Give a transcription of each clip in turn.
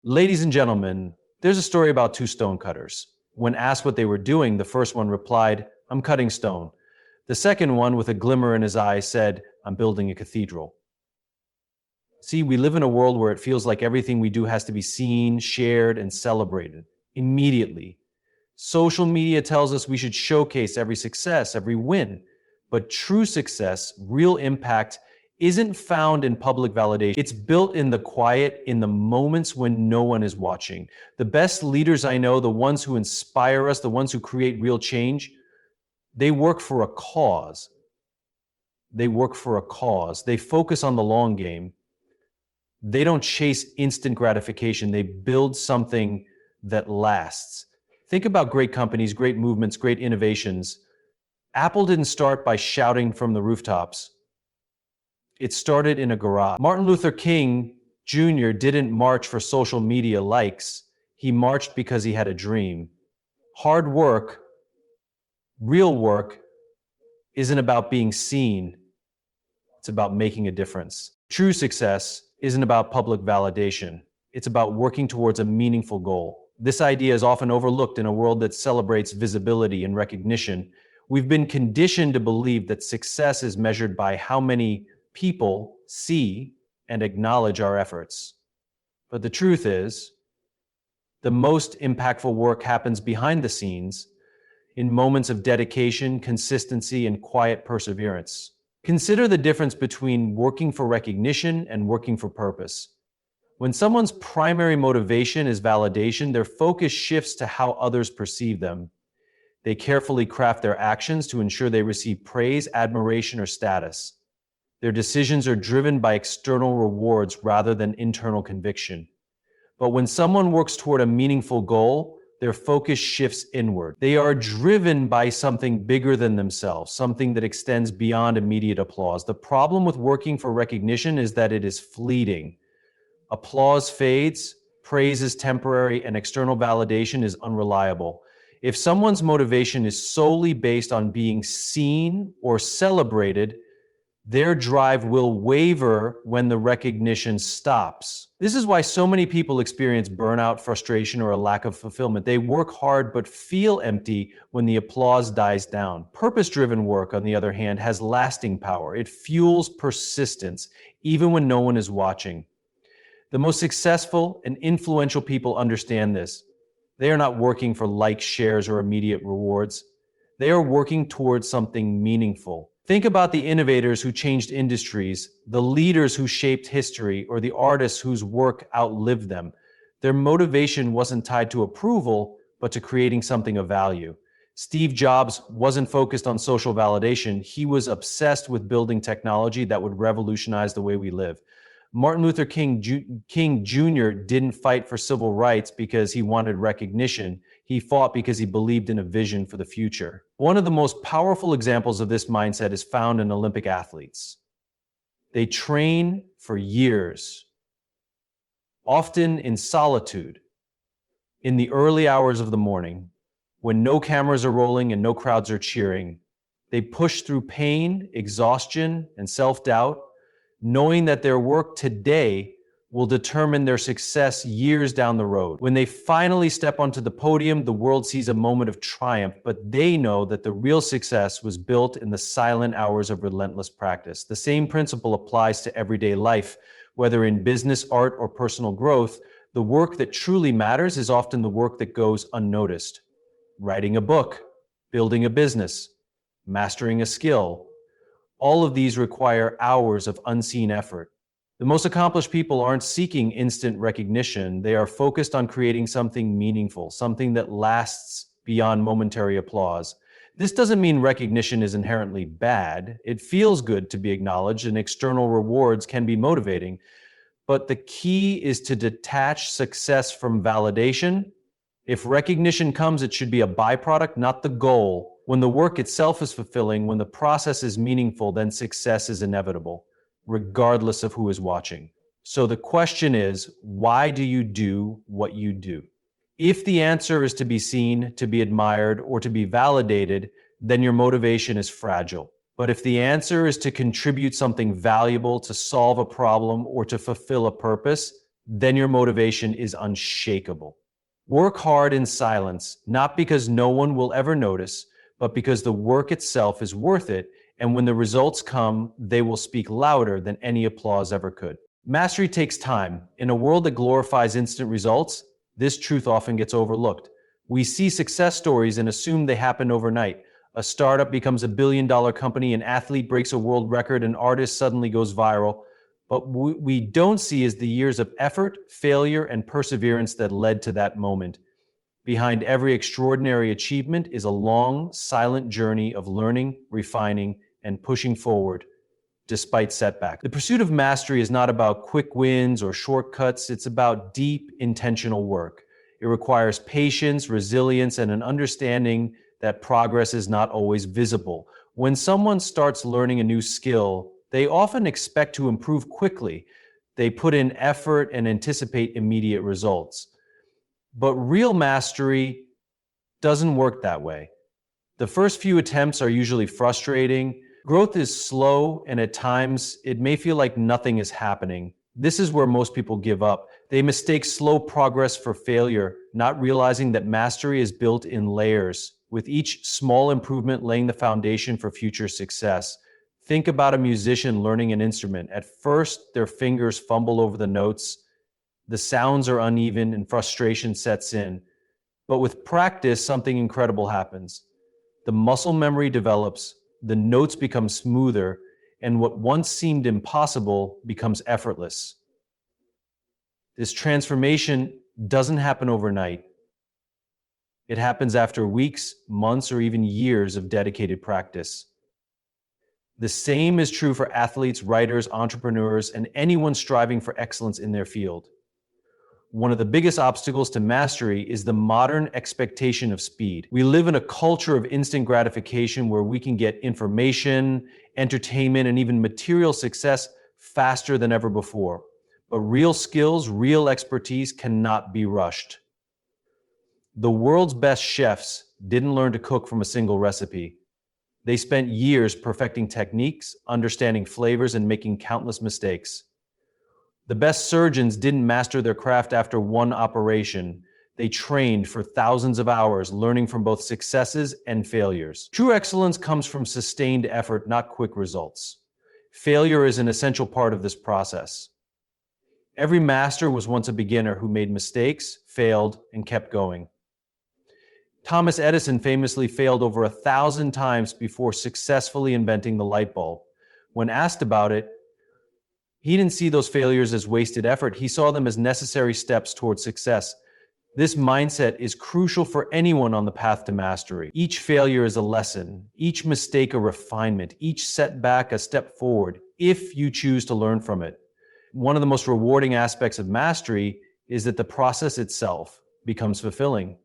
Ladies and gentlemen, there's a story about two stonecutters. When asked what they were doing, the first one replied, "I'm cutting stone." The second one, with a glimmer in his eye, said, "I'm building a cathedral." See, we live in a world where it feels like everything we do has to be seen, shared, and celebrated immediately. Social media tells us we should showcase every success, every win. But true success, real impact, isn't found in public validation. It's built in the quiet, in the moments when no one is watching. The best leaders I know, the ones who inspire us, the ones who create real change, they work for a cause. They work for a cause. They focus on the long game. They don't chase instant gratification. They build something that lasts. Think about great companies, great movements, great innovations. Apple didn't start by shouting from the rooftops. It started in a garage. Martin Luther King Jr. didn't march for social media likes. He marched because he had a dream. Hard work, real work, isn't about being seen. It's about making a difference. True success isn't about public validation. It's about working towards a meaningful goal. This idea is often overlooked in a world that celebrates visibility and recognition. We've been conditioned to believe that success is measured by how many people see and acknowledge our efforts. But the truth is, the most impactful work happens behind the scenes in moments of dedication, consistency, and quiet perseverance. Consider the difference between working for recognition and working for purpose. When someone's primary motivation is validation, their focus shifts to how others perceive them. They carefully craft their actions to ensure they receive praise, admiration, or status. Their decisions are driven by external rewards rather than internal conviction. But when someone works toward a meaningful goal, their focus shifts inward. They are driven by something bigger than themselves, something that extends beyond immediate applause. The problem with working for recognition is that it is fleeting. Applause fades, praise is temporary, and external validation is unreliable. If someone's motivation is solely based on being seen or celebrated, their drive will waver when the recognition stops. This is why so many people experience burnout, frustration, or a lack of fulfillment. They work hard but feel empty when the applause dies down. Purpose-driven work, on the other hand, has lasting power. It fuels persistence, even when no one is watching. The most successful and influential people understand this. They are not working for likes, shares, or immediate rewards. They are working towards something meaningful. Think about the innovators who changed industries, the leaders who shaped history, or the artists whose work outlived them. Their motivation wasn't tied to approval, but to creating something of value. Steve Jobs wasn't focused on social validation. He was obsessed with building technology that would revolutionize the way we live. Martin Luther King Jr. didn't fight for civil rights because he wanted recognition. He fought because he believed in a vision for the future. One of the most powerful examples of this mindset is found in Olympic athletes. They train for years, often in solitude, in the early hours of the morning, when no cameras are rolling and no crowds are cheering. They push through pain, exhaustion, and self-doubt, knowing that their work today will determine their success years down the road. When they finally step onto the podium, the world sees a moment of triumph, but they know that the real success was built in the silent hours of relentless practice. The same principle applies to everyday life. Whether in business, art, or personal growth, the work that truly matters is often the work that goes unnoticed. Writing a book, building a business, mastering a skill, all of these require hours of unseen effort. The most accomplished people aren't seeking instant recognition. They are focused on creating something meaningful, something that lasts beyond momentary applause. This doesn't mean recognition is inherently bad. It feels good to be acknowledged, and external rewards can be motivating. But the key is to detach success from validation. If recognition comes, it should be a byproduct, not the goal. When the work itself is fulfilling, when the process is meaningful, then success is inevitable, regardless of who is watching. So the question is, why do you do what you do? If the answer is to be seen, to be admired, or to be validated, then your motivation is fragile. But if the answer is to contribute something valuable, to solve a problem, or to fulfill a purpose, then your motivation is unshakable. Work hard in silence, not because no one will ever notice, but because the work itself is worth it, and when the results come, they will speak louder than any applause ever could. Mastery takes time. In a world that glorifies instant results, this truth often gets overlooked. We see success stories and assume they happen overnight. A startup becomes $1 billion company, an athlete breaks a world record, an artist suddenly goes viral. But what we don't see is the years of effort, failure, and perseverance that led to that moment. Behind every extraordinary achievement is a long, silent journey of learning, refining, and pushing forward despite setbacks. The pursuit of mastery is not about quick wins or shortcuts. It's about deep, intentional work. It requires patience, resilience, and an understanding that progress is not always visible. When someone starts learning a new skill, they often expect to improve quickly. They put in effort and anticipate immediate results. But real mastery doesn't work that way. The first few attempts are usually frustrating. Growth is slow, and at times it may feel like nothing is happening. This is where most people give up. They mistake slow progress for failure, not realizing that mastery is built in layers, with each small improvement laying the foundation for future success. Think about a musician learning an instrument. At first, their fingers fumble over the notes, the sounds are uneven, and frustration sets in. But with practice, something incredible happens. The muscle memory develops, the notes become smoother, and what once seemed impossible becomes effortless. This transformation doesn't happen overnight. It happens after weeks, months, or even years of dedicated practice. The same is true for athletes, writers, entrepreneurs, and anyone striving for excellence in their field. One of the biggest obstacles to mastery is the modern expectation of speed. We live in a culture of instant gratification where we can get information, entertainment, and even material success faster than ever before. But real skills, real expertise cannot be rushed. The world's best chefs didn't learn to cook from a single recipe. They spent years perfecting techniques, understanding flavors, and making countless mistakes. The best surgeons didn't master their craft after one operation. They trained for thousands of hours, learning from both successes and failures. True excellence comes from sustained effort, not quick results. Failure is an essential part of this process. Every master was once a beginner who made mistakes, failed, and kept going. Thomas Edison famously failed over 1,000 times before successfully inventing the light bulb. When asked about it, he didn't see those failures as wasted effort. He saw them as necessary steps towards success. This mindset is crucial for anyone on the path to mastery. Each failure is a lesson, each mistake a refinement, each setback a step forward, if you choose to learn from it. One of the most rewarding aspects of mastery is that the process itself becomes fulfilling.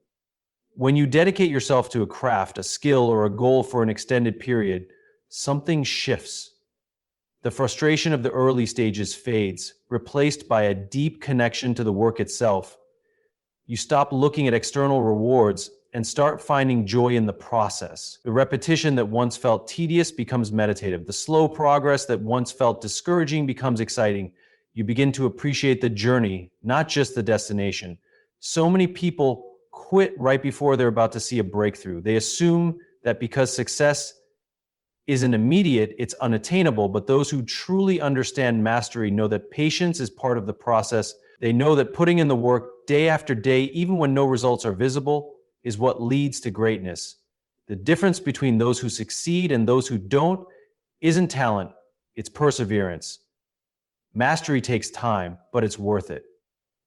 When you dedicate yourself to a craft, a skill, or a goal for an extended period, something shifts. The frustration of the early stages fades, replaced by a deep connection to the work itself. You stop looking at external rewards and start finding joy in the process. The repetition that once felt tedious becomes meditative. The slow progress that once felt discouraging becomes exciting. You begin to appreciate the journey, not just the destination. So many people quit right before they're about to see a breakthrough. They assume that because success isn't immediate, it's unattainable, but those who truly understand mastery know that patience is part of the process. They know that putting in the work day after day, even when no results are visible, is what leads to greatness. The difference between those who succeed and those who don't isn't talent, it's perseverance. Mastery takes time, but it's worth it.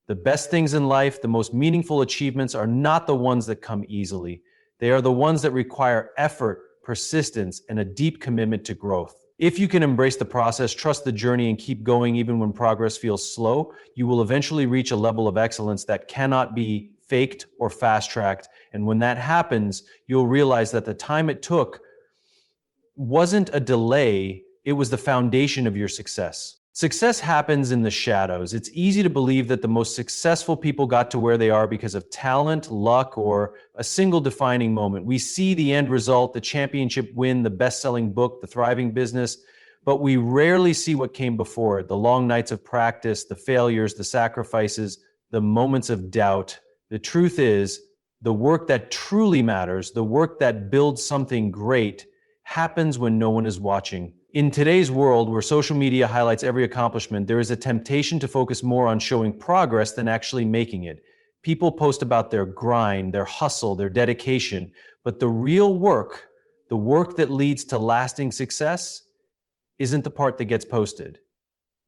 The best things in life, the most meaningful achievements are not the ones that come easily. They are the ones that require effort, persistence, and a deep commitment to growth. If you can embrace the process, trust the journey, and keep going even when progress feels slow, you will eventually reach a level of excellence that cannot be faked or fast-tracked. And when that happens, you'll realize that the time it took wasn't a delay, it was the foundation of your success. Success happens in the shadows. It's easy to believe that the most successful people got to where they are because of talent, luck, or a single defining moment. We see the end result, the championship win, the best-selling book, the thriving business, But we rarely see what came before it: the long nights of practice, the failures, the sacrifices, the moments of doubt. The truth is, the work that truly matters, the work that builds something great, happens when no one is watching. In today's world, where social media highlights every accomplishment, there is a temptation to focus more on showing progress than actually making it. People post about their grind, their hustle, their dedication, but the real work, the work that leads to lasting success, isn't the part that gets posted.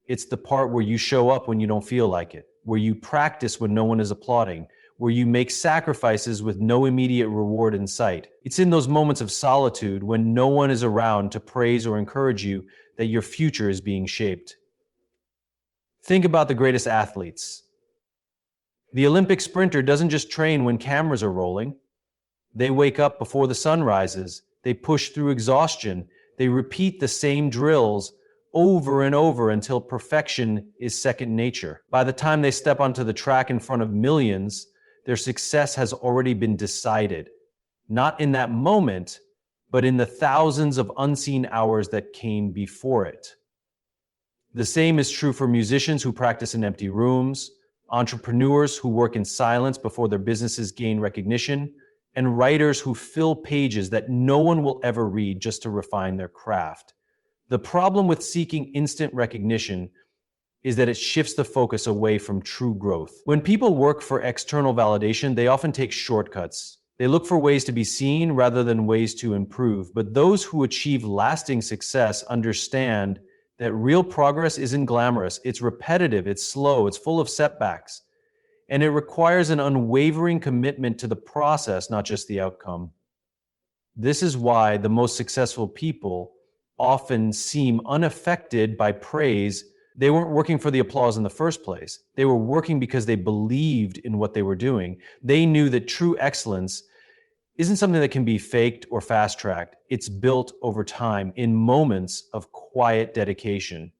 It's the part where you show up when you don't feel like it, where you practice when no one is applauding, where you make sacrifices with no immediate reward in sight. It's in those moments of solitude when no one is around to praise or encourage you that your future is being shaped. Think about the greatest athletes. The Olympic sprinter doesn't just train when cameras are rolling. They wake up before the sun rises. They push through exhaustion. They repeat the same drills over and over until perfection is second nature. By the time they step onto the track in front of millions, their success has already been decided. Not in that moment, but in the thousands of unseen hours that came before it. The same is true for musicians who practice in empty rooms, entrepreneurs who work in silence before their businesses gain recognition, and writers who fill pages that no one will ever read just to refine their craft. The problem with seeking instant recognition is that it shifts the focus away from true growth. When people work for external validation, they often take shortcuts. They look for ways to be seen rather than ways to improve. But those who achieve lasting success understand that real progress isn't glamorous. It's repetitive, it's slow, it's full of setbacks. And it requires an unwavering commitment to the process, not just the outcome. This is why the most successful people often seem unaffected by praise. They weren't working for the applause in the first place. They were working because they believed in what they were doing. They knew that true excellence isn't something that can be faked or fast-tracked. It's built over time in moments of quiet dedication.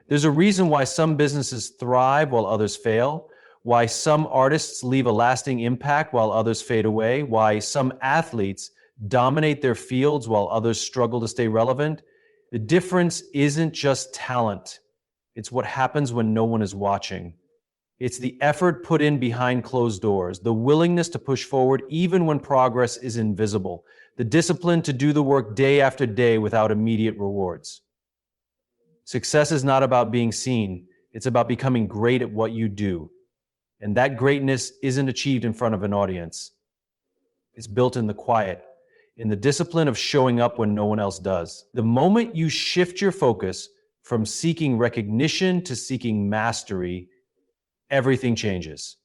There's a reason why some businesses thrive while others fail, why some artists leave a lasting impact while others fade away, why some athletes dominate their fields while others struggle to stay relevant. The difference isn't just talent. It's what happens when no one is watching. It's the effort put in behind closed doors, the willingness to push forward even when progress is invisible, the discipline to do the work day after day without immediate rewards. Success is not about being seen. It's about becoming great at what you do. And that greatness isn't achieved in front of an audience. It's built in the quiet, in the discipline of showing up when no one else does. The moment you shift your focus from seeking recognition to seeking mastery, everything changes.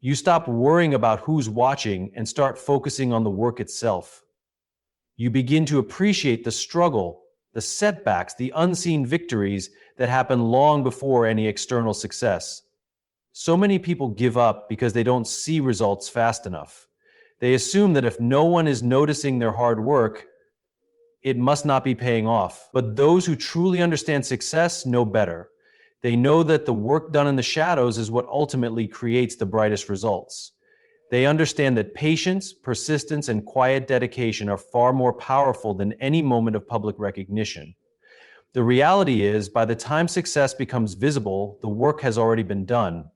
You stop worrying about who's watching and start focusing on the work itself. You begin to appreciate the struggle, the setbacks, the unseen victories that happen long before any external success. So many people give up because they don't see results fast enough. They assume that if no one is noticing their hard work, it must not be paying off. But those who truly understand success know better. They know that the work done in the shadows is what ultimately creates the brightest results. They understand that patience, persistence, and quiet dedication are far more powerful than any moment of public recognition. The reality is, by the time success becomes visible, the work has already been done.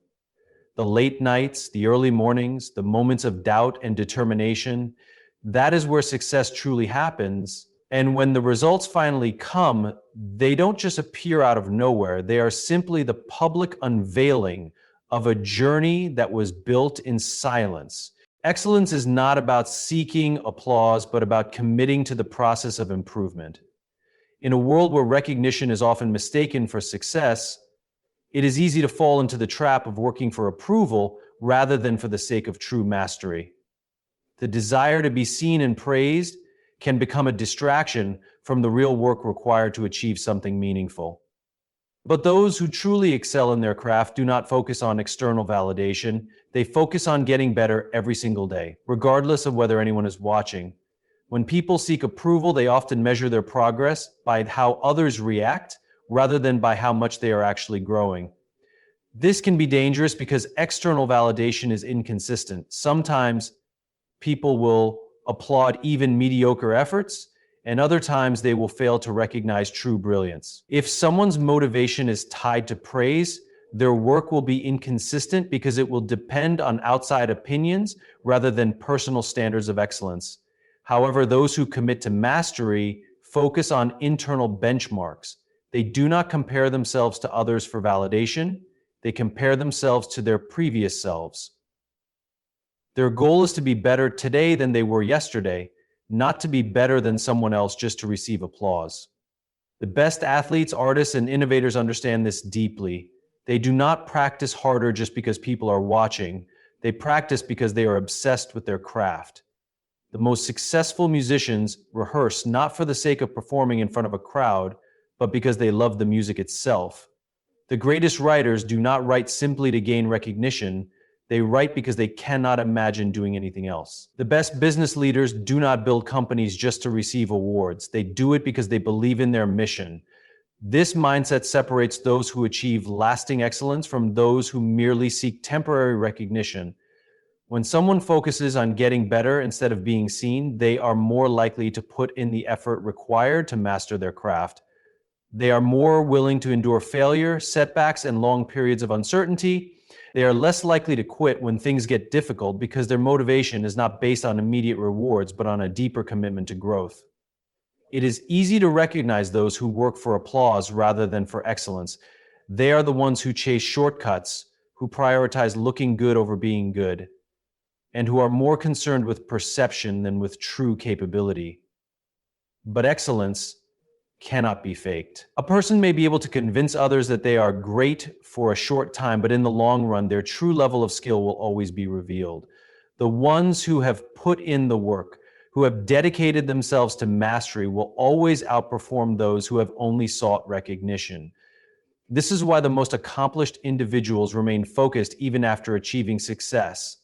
The late nights, the early mornings, the moments of doubt and determination, that is where success truly happens. And when the results finally come, they don't just appear out of nowhere. They are simply the public unveiling of a journey that was built in silence. Excellence is not about seeking applause, but about committing to the process of improvement. In a world where recognition is often mistaken for success, it is easy to fall into the trap of working for approval rather than for the sake of true mastery. The desire to be seen and praised can become a distraction from the real work required to achieve something meaningful. But those who truly excel in their craft do not focus on external validation. They focus on getting better every single day, regardless of whether anyone is watching. When people seek approval, they often measure their progress by how others react rather than by how much they are actually growing. This can be dangerous because external validation is inconsistent. Sometimes people will applaud even mediocre efforts, and other times they will fail to recognize true brilliance. If someone's motivation is tied to praise, their work will be inconsistent because it will depend on outside opinions rather than personal standards of excellence. However, those who commit to mastery focus on internal benchmarks. They do not compare themselves to others for validation. They compare themselves to their previous selves. Their goal is to be better today than they were yesterday, not to be better than someone else just to receive applause. The best athletes, artists, and innovators understand this deeply. They do not practice harder just because people are watching. They practice because they are obsessed with their craft. The most successful musicians rehearse not for the sake of performing in front of a crowd, but because they love the music itself. The greatest writers do not write simply to gain recognition. They write because they cannot imagine doing anything else. The best business leaders do not build companies just to receive awards. They do it because they believe in their mission. This mindset separates those who achieve lasting excellence from those who merely seek temporary recognition. When someone focuses on getting better instead of being seen, they are more likely to put in the effort required to master their craft. They are more willing to endure failure, setbacks, and long periods of uncertainty. They are less likely to quit when things get difficult because their motivation is not based on immediate rewards, but on a deeper commitment to growth. It is easy to recognize those who work for applause rather than for excellence. They are the ones who chase shortcuts, who prioritize looking good over being good, and who are more concerned with perception than with true capability. But excellence cannot be faked. A person may be able to convince others that they are great for a short time, but in the long run, their true level of skill will always be revealed. The ones who have put in the work, who have dedicated themselves to mastery, will always outperform those who have only sought recognition. This is why the most accomplished individuals remain focused even after achieving success.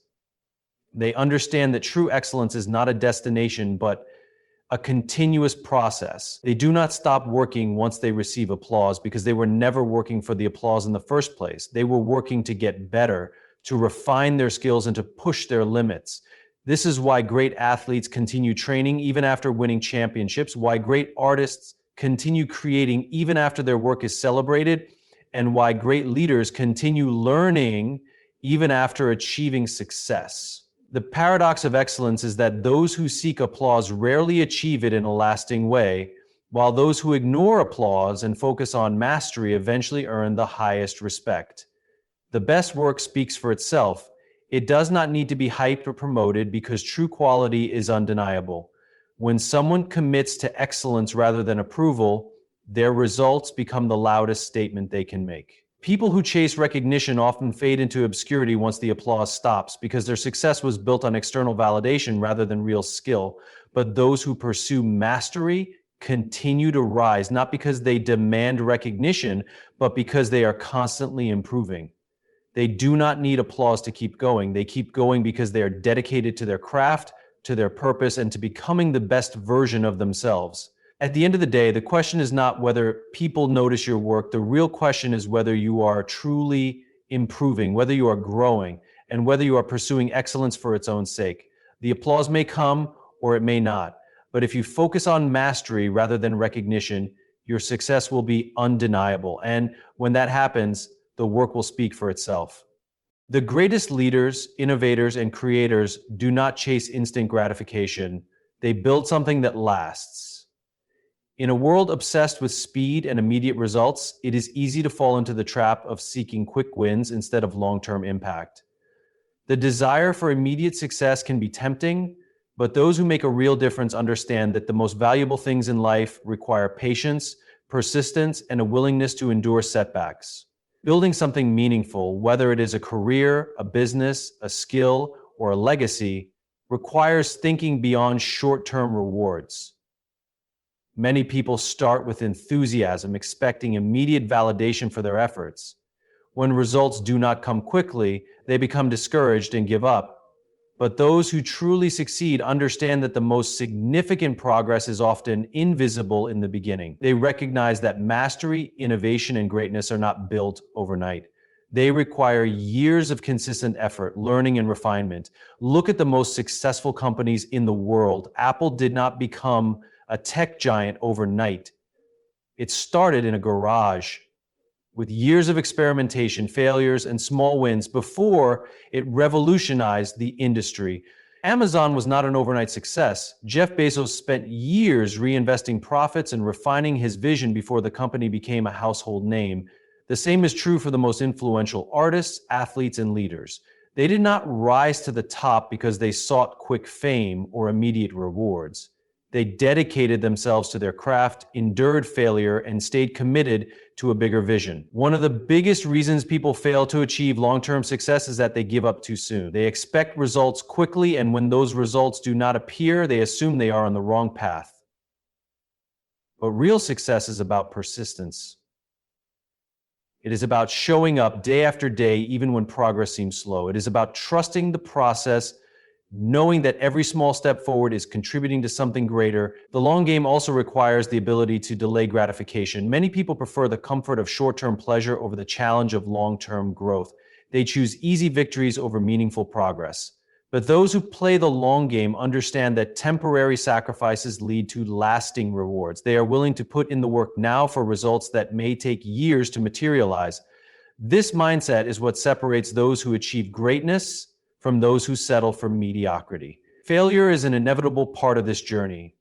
They understand that true excellence is not a destination, but a continuous process. They do not stop working once they receive applause because they were never working for the applause in the first place. They were working to get better, to refine their skills, and to push their limits. This is why great athletes continue training even after winning championships, why great artists continue creating even after their work is celebrated, and why great leaders continue learning even after achieving success. The paradox of excellence is that those who seek applause rarely achieve it in a lasting way, while those who ignore applause and focus on mastery eventually earn the highest respect. The best work speaks for itself. It does not need to be hyped or promoted because true quality is undeniable. When someone commits to excellence rather than approval, their results become the loudest statement they can make. People who chase recognition often fade into obscurity once the applause stops because their success was built on external validation rather than real skill. But those who pursue mastery continue to rise, not because they demand recognition, but because they are constantly improving. They do not need applause to keep going. They keep going because they are dedicated to their craft, to their purpose, and to becoming the best version of themselves. At the end of the day, the question is not whether people notice your work. The real question is whether you are truly improving, whether you are growing, and whether you are pursuing excellence for its own sake. The applause may come or it may not, but if you focus on mastery rather than recognition, your success will be undeniable. And when that happens, the work will speak for itself. The greatest leaders, innovators, and creators do not chase instant gratification. They build something that lasts. In a world obsessed with speed and immediate results, it is easy to fall into the trap of seeking quick wins instead of long-term impact. The desire for immediate success can be tempting, but those who make a real difference understand that the most valuable things in life require patience, persistence, and a willingness to endure setbacks. Building something meaningful, whether it is a career, a business, a skill, or a legacy, requires thinking beyond short-term rewards. Many people start with enthusiasm, expecting immediate validation for their efforts. When results do not come quickly, they become discouraged and give up. But those who truly succeed understand that the most significant progress is often invisible in the beginning. They recognize that mastery, innovation, and greatness are not built overnight. They require years of consistent effort, learning, and refinement. Look at the most successful companies in the world. Apple did not become a tech giant overnight. It started in a garage with years of experimentation, failures, and small wins before it revolutionized the industry. Amazon was not an overnight success. Jeff Bezos spent years reinvesting profits and refining his vision before the company became a household name. The same is true for the most influential artists, athletes, and leaders. They did not rise to the top because they sought quick fame or immediate rewards. They dedicated themselves to their craft, endured failure, and stayed committed to a bigger vision. One of the biggest reasons people fail to achieve long-term success is that they give up too soon. They expect results quickly, and when those results do not appear, they assume they are on the wrong path. But real success is about persistence. It is about showing up day after day, even when progress seems slow. It is about trusting the process, knowing that every small step forward is contributing to something greater. The long game also requires the ability to delay gratification. Many people prefer the comfort of short-term pleasure over the challenge of long-term growth. They choose easy victories over meaningful progress. But those who play the long game understand that temporary sacrifices lead to lasting rewards. They are willing to put in the work now for results that may take years to materialize. This mindset is what separates those who achieve greatness from those who settle for mediocrity. Failure is an inevitable part of this journey.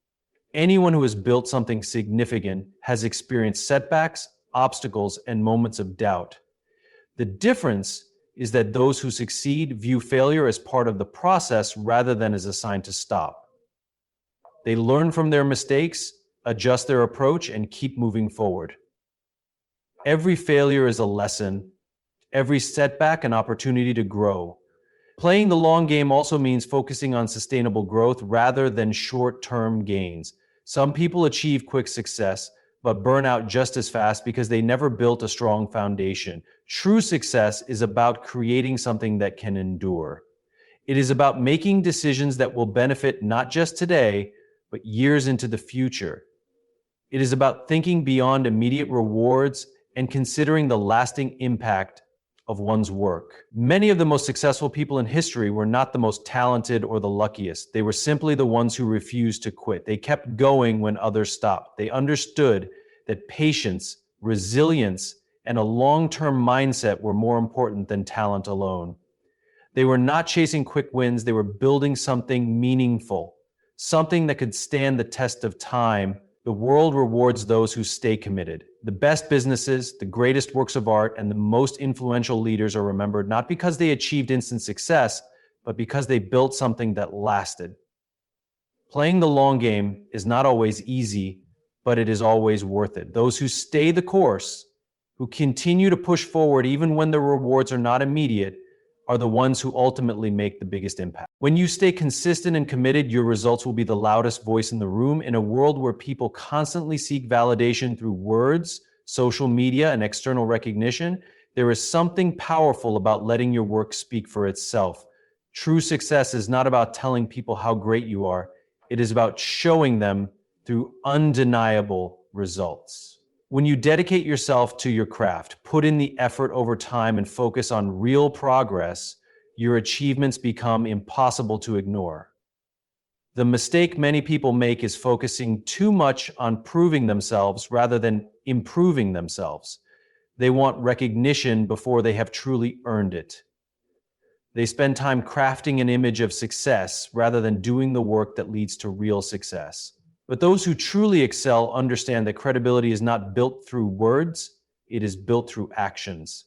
Anyone who has built something significant has experienced setbacks, obstacles, and moments of doubt. The difference is that those who succeed view failure as part of the process rather than as a sign to stop. They learn from their mistakes, adjust their approach, and keep moving forward. Every failure is a lesson, every setback an opportunity to grow. Playing the long game also means focusing on sustainable growth rather than short-term gains. Some people achieve quick success, but burn out just as fast because they never built a strong foundation. True success is about creating something that can endure. It is about making decisions that will benefit not just today, but years into the future. It is about thinking beyond immediate rewards and considering the lasting impact of one's work. Many of the most successful people in history were not the most talented or the luckiest. They were simply the ones who refused to quit. They kept going when others stopped. They understood that patience, resilience, and a long-term mindset were more important than talent alone. They were not chasing quick wins. They were building something meaningful, something that could stand the test of time. The world rewards those who stay committed. The best businesses, the greatest works of art, and the most influential leaders are remembered not because they achieved instant success, but because they built something that lasted. Playing the long game is not always easy, but it is always worth it. Those who stay the course, who continue to push forward even when the rewards are not immediate, are the ones who ultimately make the biggest impact. When you stay consistent and committed, your results will be the loudest voice in the room. In a world where people constantly seek validation through words, social media, and external recognition, there is something powerful about letting your work speak for itself. True success is not about telling people how great you are. It is about showing them through undeniable results. When you dedicate yourself to your craft, put in the effort over time, and focus on real progress, your achievements become impossible to ignore. The mistake many people make is focusing too much on proving themselves rather than improving themselves. They want recognition before they have truly earned it. They spend time crafting an image of success rather than doing the work that leads to real success. But those who truly excel understand that credibility is not built through words, it is built through actions.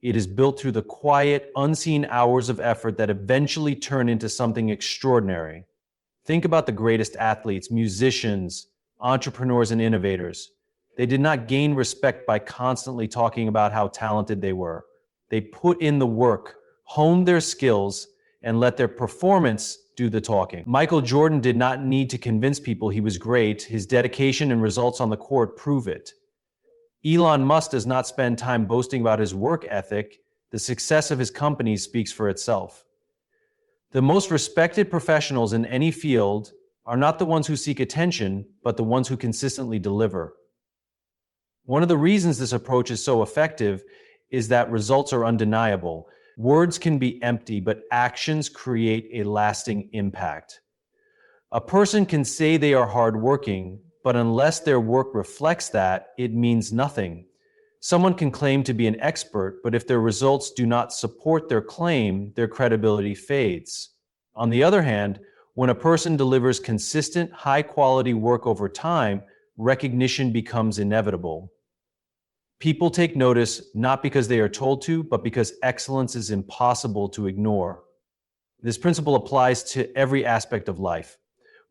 It is built through the quiet, unseen hours of effort that eventually turn into something extraordinary. Think about the greatest athletes, musicians, entrepreneurs, and innovators. They did not gain respect by constantly talking about how talented they were. They put in the work, honed their skills, and let their performance do the talking. Michael Jordan did not need to convince people he was great. His dedication and results on the court prove it. Elon Musk does not spend time boasting about his work ethic. The success of his company speaks for itself. The most respected professionals in any field are not the ones who seek attention, but the ones who consistently deliver. One of the reasons this approach is so effective is that results are undeniable. Words can be empty, but actions create a lasting impact. A person can say they are hardworking, but unless their work reflects that, it means nothing. Someone can claim to be an expert, but if their results do not support their claim, their credibility fades. On the other hand, when a person delivers consistent, high-quality work over time, recognition becomes inevitable. People take notice not because they are told to, but because excellence is impossible to ignore. This principle applies to every aspect of life.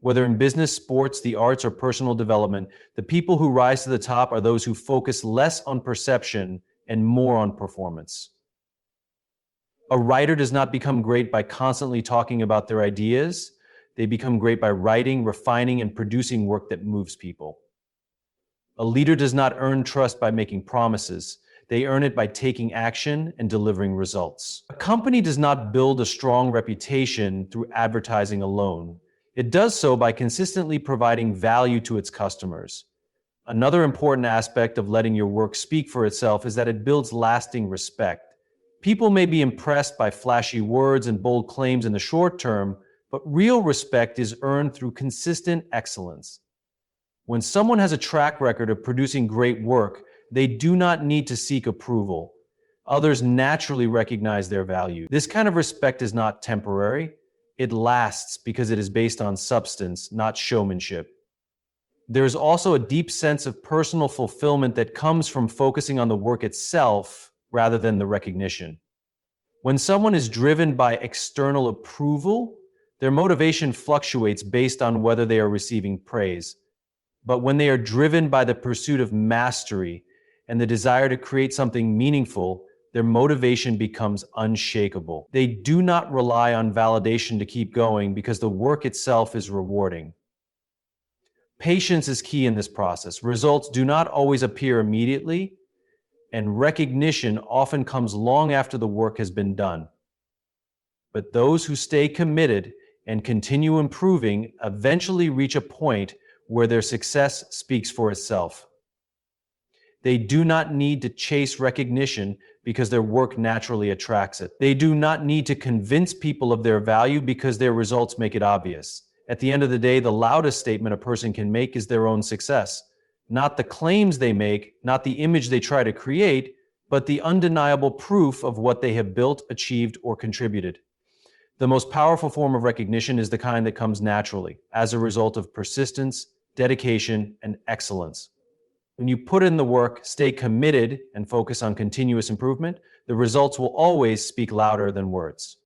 Whether in business, sports, the arts, or personal development, the people who rise to the top are those who focus less on perception and more on performance. A writer does not become great by constantly talking about their ideas. They become great by writing, refining, and producing work that moves people. A leader does not earn trust by making promises. They earn it by taking action and delivering results. A company does not build a strong reputation through advertising alone. It does so by consistently providing value to its customers. Another important aspect of letting your work speak for itself is that it builds lasting respect. People may be impressed by flashy words and bold claims in the short term, but real respect is earned through consistent excellence. When someone has a track record of producing great work, they do not need to seek approval. Others naturally recognize their value. This kind of respect is not temporary. It lasts because it is based on substance, not showmanship. There is also a deep sense of personal fulfillment that comes from focusing on the work itself rather than the recognition. When someone is driven by external approval, their motivation fluctuates based on whether they are receiving praise. But when they are driven by the pursuit of mastery and the desire to create something meaningful, their motivation becomes unshakable. They do not rely on validation to keep going because the work itself is rewarding. Patience is key in this process. Results do not always appear immediately, and recognition often comes long after the work has been done. But those who stay committed and continue improving eventually reach a point where their success speaks for itself. They do not need to chase recognition because their work naturally attracts it. They do not need to convince people of their value because their results make it obvious. At the end of the day, the loudest statement a person can make is their own success. Not the claims they make, not the image they try to create, but the undeniable proof of what they have built, achieved, or contributed. The most powerful form of recognition is the kind that comes naturally, as a result of persistence, dedication, and excellence. When you put in the work, stay committed, and focus on continuous improvement, the results will always speak louder than words.